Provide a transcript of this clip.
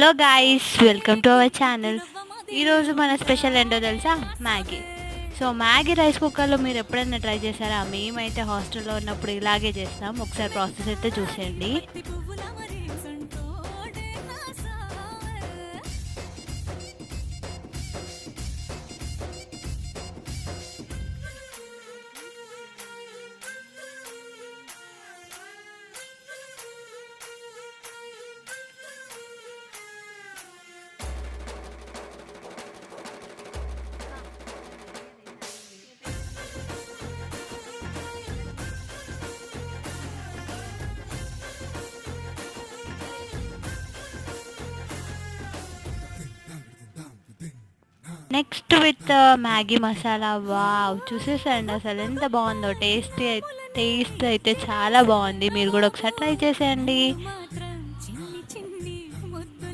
Hello guys, welcome to our channel. ఈరోజు మన special ఏంటో తెలుసా? మ్యాగీ. సో మ్యాగీ రైస్ కుక్కర్లో మీరు ఎప్పుడైనా ట్రై చేశారా? మేమైతే హాస్టల్లో ఉన్నప్పుడు ఇలాగే చేస్తాం. ఒకసారి ప్రాసెస్ అయితే చూసేయండి. Next with Maggi masala. Wow, చూసేసండి అసలు ఎంత బాగుందో. టేస్ట్ అయితే చాలా బాగుంది. మీరు కూడా ఒకసారి ట్రై చేసేయండి.